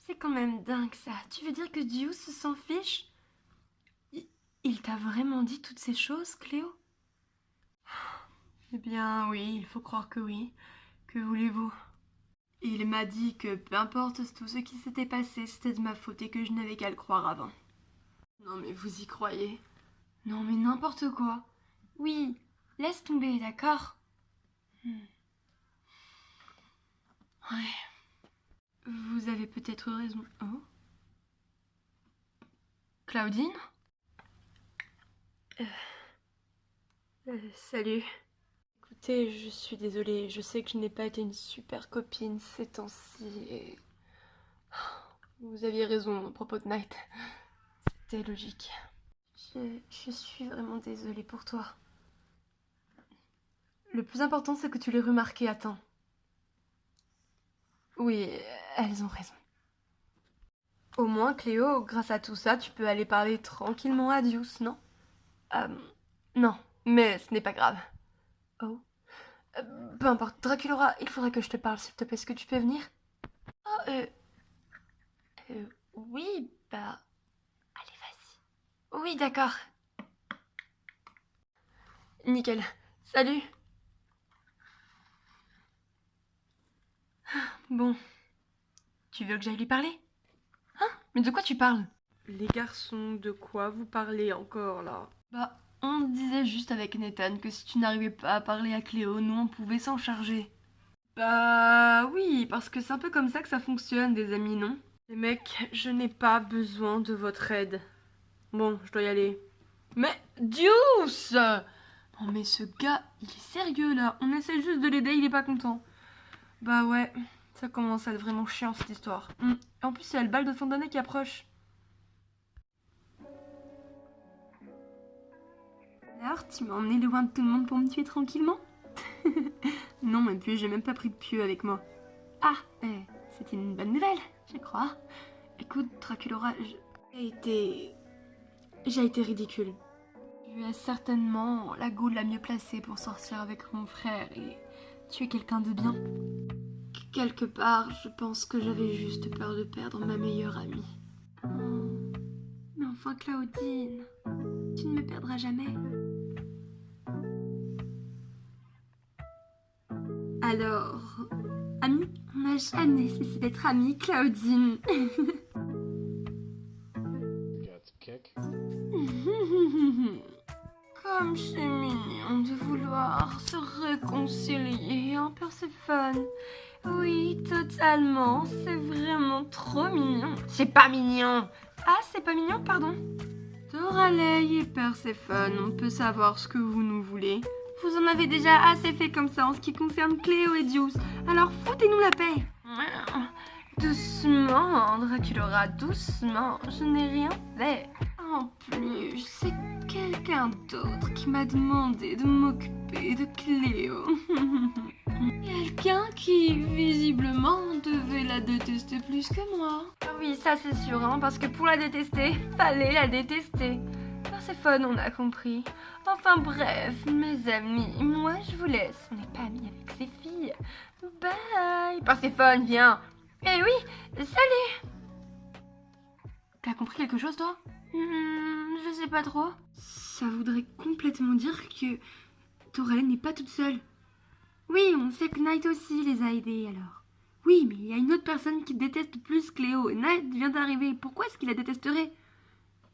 C'est quand même dingue ça. Tu veux dire que Dieu s'en fiche? Il t'a vraiment dit toutes ces choses, Cléo? Eh bien oui, il faut croire que oui. Que voulez-vous? Il m'a dit que peu importe tout ce qui s'était passé, c'était de ma faute et que je n'avais qu'à le croire avant. Non mais vous y croyez? Non mais n'importe quoi. Oui, laisse tomber, d'accord? Ouais. Vous avez peut-être raison. Oh? Claudine? Salut. Écoutez, je suis désolée, je sais que je n'ai pas été une super copine ces temps-ci et... Vous aviez raison à propos de Night. C'était logique. Je suis vraiment désolée pour toi. Le plus important, c'est que tu l'aies remarqué à temps. Oui, elles ont raison. Au moins, Cléo, grâce à tout ça, tu peux aller parler tranquillement à Deuce, non? Non, mais ce n'est pas grave. Oh? Peu importe, Draculaura, il faudrait que je te parle, s'il te plaît. Est-ce que tu peux venir? Oh, oui, bah... Allez, vas-y. Oui, d'accord. Nickel. Salut. Bon. Tu veux que j'aille lui parler? Hein? Mais de quoi tu parles? Les garçons, de quoi vous parlez encore, là? Bah, on disait juste avec Nathan que si tu n'arrivais pas à parler à Cléo, nous on pouvait s'en charger. Bah oui, parce que c'est un peu comme ça que ça fonctionne, des amis, non? Les mecs, je n'ai pas besoin de votre aide. Bon, je dois y aller. Mais Deuce! Non mais ce gars, il est sérieux là. On essaie juste de l'aider, il est pas content. Bah ouais, ça commence à être vraiment chiant cette histoire. En plus, il y a le bal de fin d'année qui approche. Alors, tu m'as emmené loin de tout le monde pour me tuer tranquillement? Non, même plus, j'ai même pas pris de pieu avec moi. Ah, c'était une bonne nouvelle, je crois. Écoute, Draculaura, j'ai été ridicule. Tu es certainement la go la mieux placée pour sortir avec mon frère et tu es quelqu'un de bien. Quelque part, je pense que j'avais juste peur de perdre ma meilleure amie. Mais enfin, Claudine, tu ne me perdras jamais. Alors, amis, on n'a jamais cessé d'être amis, Claudine. Comme c'est mignon de vouloir se réconcilier, hein, Perséphone? Oui, totalement, c'est vraiment trop mignon. C'est pas mignon. Ah, c'est pas mignon, pardon. Doraleigh et Perséphone, on peut savoir ce que vous nous voulez. Vous en avez déjà assez fait comme ça en ce qui concerne Cléo et Deuce, alors foutez-nous la paix. Doucement, Draculaura, doucement, je n'ai rien fait. En plus, c'est quelqu'un d'autre qui m'a demandé de m'occuper de Cléo. Quelqu'un qui, visiblement, devait la détester plus que moi. Ah oui, ça c'est sûr, hein, parce que pour la détester, fallait la détester. Perséphone, on a compris. Enfin bref, mes amis, moi je vous laisse. On n'est pas amis avec ces filles. Bye. Perséphone, viens. Eh oui, salut. T'as compris quelque chose, toi? Je sais pas trop. Ça voudrait complètement dire que Doraleigh n'est pas toute seule. Oui, on sait que Night aussi les a aidés, alors. Oui, mais il y a une autre personne qui déteste plus Cléo, et Night vient d'arriver. Pourquoi est-ce qu'il la détesterait?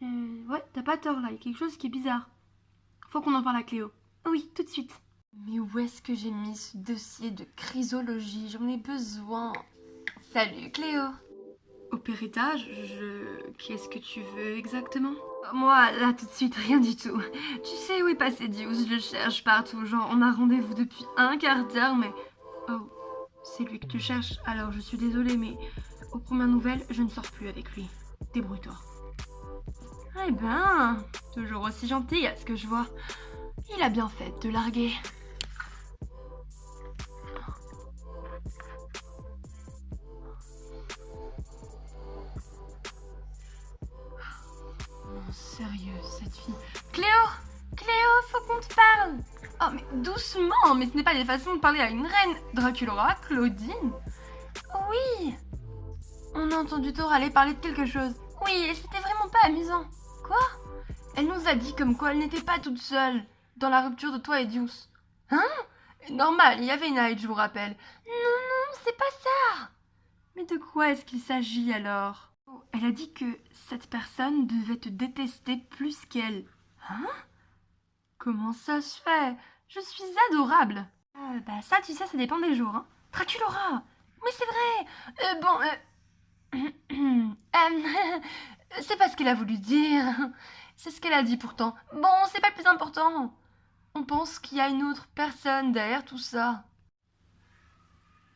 Ouais, t'as pas tort, là, il y a quelque chose qui est bizarre. Faut qu'on en parle à Cléo. Oui, tout de suite. Mais où est-ce que j'ai mis ce dossier de chrysologie? J'en ai besoin. Salut, Cléo. Opéretta, Qu'est-ce que tu veux exactement? Moi, là, tout de suite, rien du tout. Tu sais où est passé Deuce? Je le cherche partout. Genre, on a rendez-vous depuis un quart d'heure, mais... Oh, c'est lui que tu cherches. Alors, je suis désolée, mais aux premières nouvelles, je ne sors plus avec lui. Débrouille-toi. Eh ben, toujours aussi gentil à ce que je vois. Il a bien fait de te larguer. Non, sérieux, cette fille... Cléo! Cléo, faut qu'on te parle! Oh, mais doucement! Mais ce n'est pas des façons de parler à une reine! Draculaura, Claudine? Oui! On a entendu Toralei parler de quelque chose. Oui, et c'était vraiment pas amusant. Quoi? Elle nous a dit comme quoi elle n'était pas toute seule dans la rupture de toi et Deuce. Hein? Normal, il y avait Nige, je vous rappelle. Non, non, c'est pas ça. Mais de quoi est-ce qu'il s'agit alors? Oh, elle a dit que cette personne devait te détester plus qu'elle. Hein? Comment ça se fait? Je suis adorable. Bah ça, tu sais, ça dépend des jours, hein. Draculaura! Mais c'est vrai! C'est pas ce qu'elle a voulu dire. C'est ce qu'elle a dit pourtant. Bon, c'est pas le plus important. On pense qu'il y a une autre personne derrière tout ça.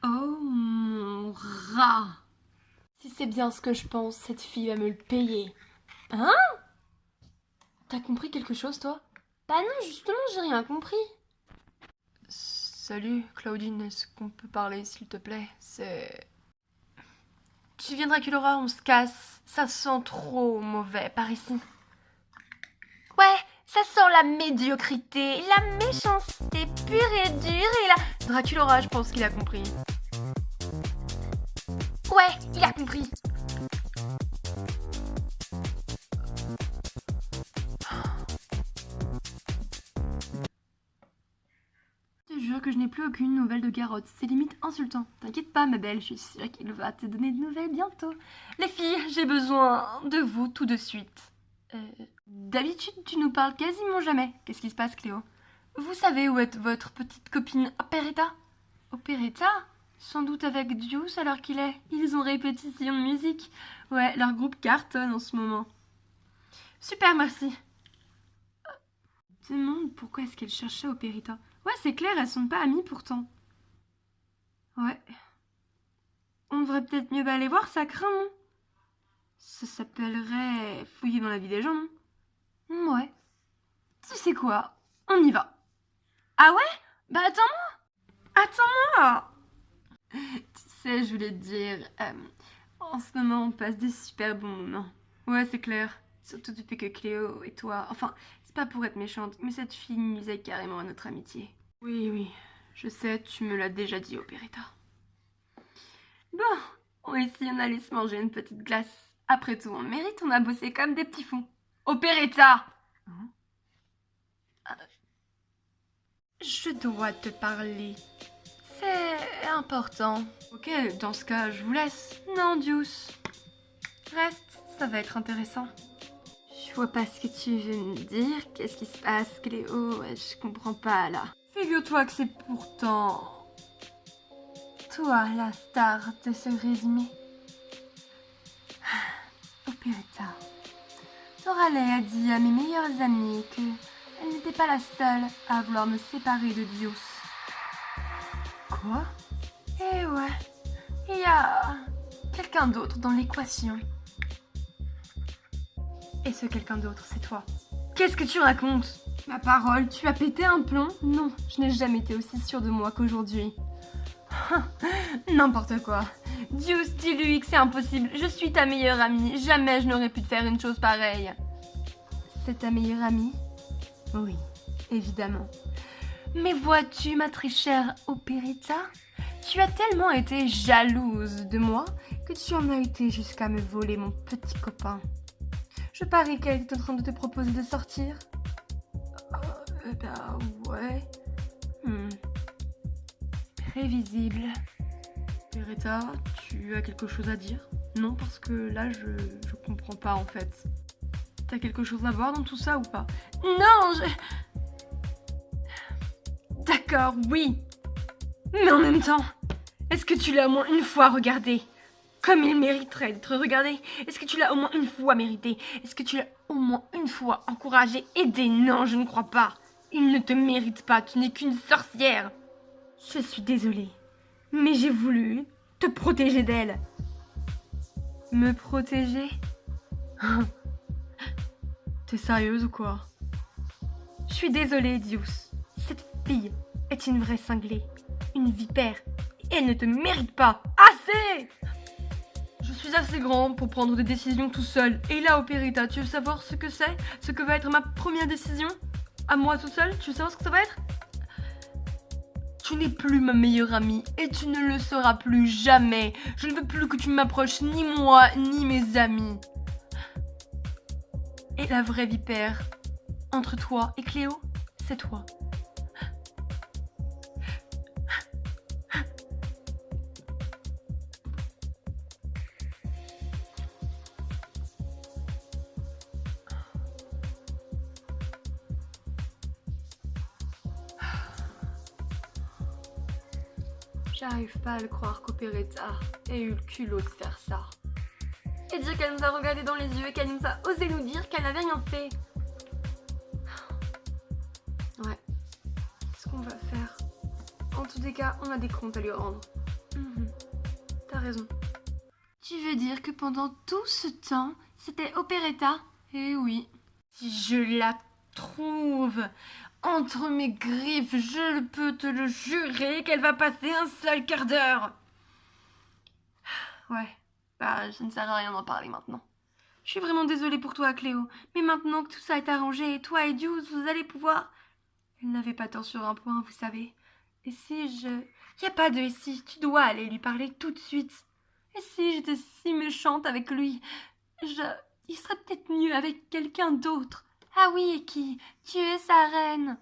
Oh mon rat! Si c'est bien ce que je pense, cette fille va me le payer. Hein? T'as compris quelque chose, toi? Bah non, justement, j'ai rien compris. Salut, Claudine, est-ce qu'on peut parler, s'il te plaît? Tu viens Draculaura, on se casse. Ça sent trop mauvais par ici. Ouais, ça sent la médiocrité, la méchanceté pure et dure et la... Draculaura, je pense qu'il a compris. Ouais, il a compris. Je te jure que je n'ai plus aucune nouvelle de Garrotte. C'est limite insultant. T'inquiète pas, ma belle, je suis sûre qu'il va te donner de nouvelles bientôt. Les filles, j'ai besoin de vous tout de suite. D'habitude, tu nous parles quasiment jamais. Qu'est-ce qui se passe, Cléo? Vous savez où est votre petite copine Operetta? Operetta? Sans doute avec Deuce alors qu'il est. Ils ont répétition de musique. Ouais, leur groupe cartonne en ce moment. Super, merci. Je me demande pourquoi est-ce qu'elle cherchait Operetta. Ouais, c'est clair, elles sont pas amies pourtant. Ouais. On devrait peut-être mieux aller voir, ça craint, non? Ça s'appellerait fouiller dans la vie des gens, non? Ouais. Tu sais quoi? On y va. Ah ouais? Bah attends-moi! Attends-moi! Tu sais, je voulais te dire, en ce moment, on passe des super bons moments. Ouais, c'est clair. Surtout depuis que Cléo et toi... Enfin, c'est pas pour être méchante, mais cette fille nuisait carrément à notre amitié. Oui, oui, je sais, tu me l'as déjà dit, Operetta. Bon, on va essayer d'aller se manger une petite glace. Après tout, on mérite, on a bossé comme des petits fous. Operetta! Je dois te parler. C'est important. Ok, dans ce cas, je vous laisse. Non, Deuce. Reste, ça va être intéressant. Je vois pas ce que tu veux me dire. Qu'est-ce qui se passe, Cléo? Je comprends pas, là. Figure-toi que c'est pourtant... toi, la star de ce résumé. Operetta. Toralei a dit à mes meilleurs amis que elle n'était pas la seule à vouloir me séparer de Deuce. Quoi? Eh ouais, il y a quelqu'un d'autre dans l'équation. Et ce quelqu'un d'autre, c'est toi. Qu'est-ce que tu racontes? Ma parole, tu as pété un plomb? Non, je n'ai jamais été aussi sûre de moi qu'aujourd'hui. N'importe quoi. Deuce, dis-lui que c'est impossible. Je suis ta meilleure amie. Jamais je n'aurais pu te faire une chose pareille. C'est ta meilleure amie? Oui, évidemment. Mais vois-tu, ma très chère Operetta, tu as tellement été jalouse de moi que tu en as été jusqu'à me voler mon petit copain. Je parie qu'elle est en train de te proposer de sortir. Bah ouais. Prévisible. Operetta, tu as quelque chose à dire? Non, parce que là, je comprends pas en fait. T'as quelque chose à voir dans tout ça ou pas? Non, D'accord, oui. Mais en même temps, est-ce que tu l'as au moins une fois regardé? Comme il mériterait d'être regardé. Est-ce que tu l'as au moins une fois mérité? Est-ce que tu l'as au moins une fois encouragé, aidé? Non, je ne crois pas. Il ne te mérite pas, tu n'es qu'une sorcière. Je suis désolée, mais j'ai voulu te protéger d'elle. Me protéger? T'es sérieuse ou quoi? Je suis désolée, Deuce. Cette fille est une vraie cinglée, une vipère. Et elle ne te mérite pas. Assez! Je suis assez grand pour prendre des décisions tout seul. Et là, Operetta, tu veux savoir ce que c'est? Ce que va être ma première décision? À moi tout seul? Tu veux savoir ce que ça va être? Tu n'es plus ma meilleure amie et tu ne le seras plus jamais. Je ne veux plus que tu m'approches, ni moi, ni mes amis. Et la vraie vipère, entre toi et Cléo, c'est toi. J'arrive pas à le croire qu'Operetta ait eu le culot de faire ça. Et dire qu'elle nous a regardé dans les yeux et qu'elle nous a osé nous dire qu'elle n'avait rien fait. Ouais. Qu'est-ce qu'on va faire? En tous les cas, on a des comptes à lui rendre. T'as raison. Tu veux dire que pendant tout ce temps, c'était Operetta? Eh oui. Si je la trouve entre mes griffes, je peux te le jurer qu'elle va passer un sale quart d'heure. Ouais, bah ça ne sert à rien d'en parler maintenant. Je suis vraiment désolée pour toi, Cléo, mais maintenant que tout ça est arrangé, toi et Jules, vous allez pouvoir... Elle n'avait pas tort sur un point, vous savez. Et si je... Y a pas de et si, tu dois aller lui parler tout de suite. Et si j'étais si méchante avec lui, il serait peut-être mieux avec quelqu'un d'autre. Ah oui, et qui? Tu es sa reine.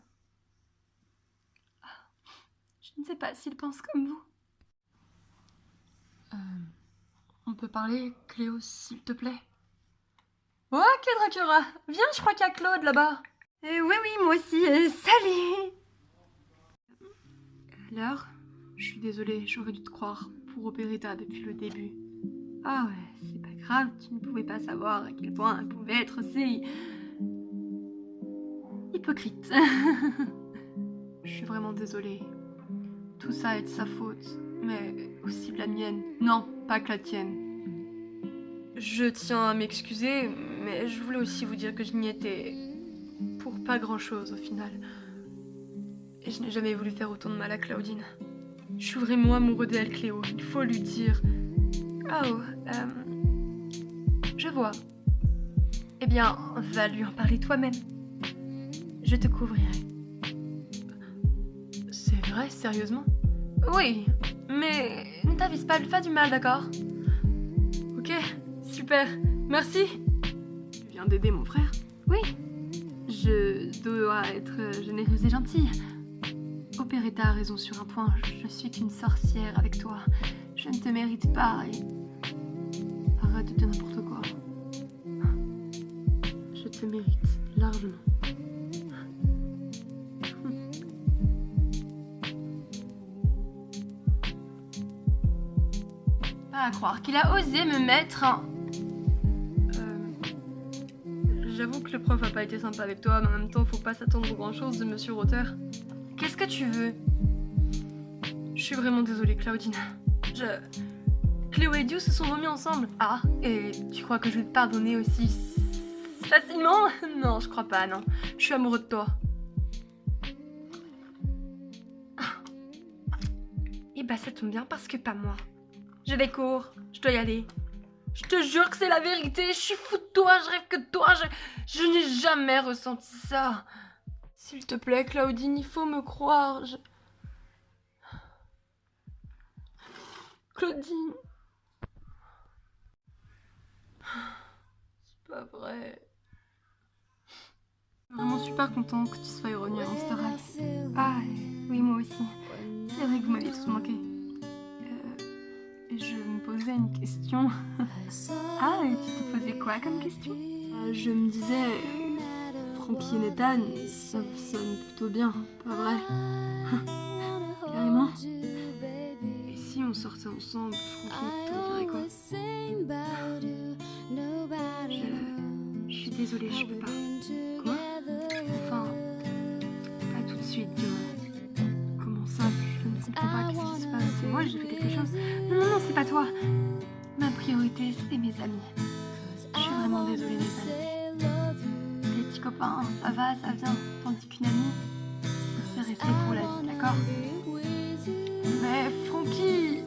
Je ne sais pas s'il pense comme vous. On peut parler, Cléo, s'il te plaît? Ok, Dracula. Viens, je crois qu'il y a Claude là-bas. Oui, moi aussi. Salut. Alors, je suis désolée, j'aurais dû te croire pour Operetta depuis le début. Ah ouais, c'est pas grave, tu ne pouvais pas savoir à quel point elle pouvait être si... hypocrite. Je suis vraiment désolée. Tout ça est de sa faute, mais aussi de la mienne. Non, pas que la tienne. Je tiens à m'excuser, mais je voulais aussi vous dire que je n'y étais pour pas grand-chose au final. Et je n'ai jamais voulu faire autant de mal à Claudine. Je suis vraiment amoureux d'elle, Cléo, il faut lui dire. Oh, je vois. Eh bien, va lui en parler toi-même. Je te couvrirai. C'est vrai, sérieusement? Oui, mais ne t'avise pas, lui fais du mal, d'accord? Ok, super, merci. Tu viens d'aider mon frère? Oui, je dois être généreuse et gentille. Operetta a raison sur un point, je suis qu'une sorcière avec toi. Je ne te mérite pas et... Arrête de dire n'importe quoi. Je te mérite largement. Pas à croire qu'il a osé me mettre un... J'avoue que le prof a pas été sympa avec toi, mais en même temps, faut pas s'attendre grand chose de Monsieur Rotter. Qu'est-ce que tu veux? Je suis vraiment désolée, Claudine. Cléo et Dieu se sont remis ensemble. Ah, et tu crois que je vais te pardonner aussi facilement? Non, je crois pas, non. Je suis amoureux de toi. Et bah ça tombe bien parce que pas moi. Je vais cours, je dois y aller. Je te jure que c'est la vérité, je suis fou de toi, je rêve que de toi, je n'ai jamais ressenti ça. S'il te plaît, Claudine, il faut me croire, Claudine... C'est pas vrai... Je suis vraiment super contente que tu sois revenue à Monster High. Ah, oui, moi aussi. C'est vrai que vous m'avez tous manqué. Je me posais une question. Ah, et tu te posais quoi comme question? Je me disais... Frankie et Nathan, ça sonne plutôt bien, pas vrai? Carrément. Et si on sortait ensemble, Frankie, t'en dirais quoi? Je suis désolée, je peux pas. Quoi? Enfin, pas tout de suite, du moins. Comment ça? Je ne comprends pas, qu'est-ce qui se passe? C'est moi, j'ai fait quelque chose? Non, c'est pas toi. Ma priorité, c'est mes amis. Je suis vraiment désolée, mes amis. Les petits copains, ça va, ça vient. Tandis qu'une amie, c'est resté pour la vie, d'accord? Mais Frankie,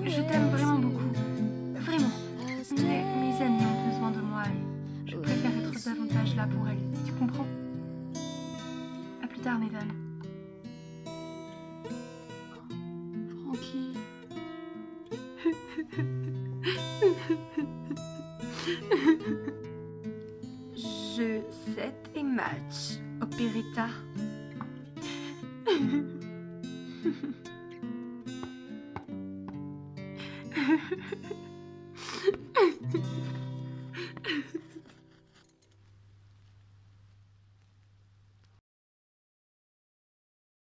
je t'aime vraiment beaucoup. Vraiment. Mais mes amis ont besoin de moi et je préfère être davantage là pour elles. Tu comprends? À plus tard, Nathan. Jeu 7 et match, opéretta.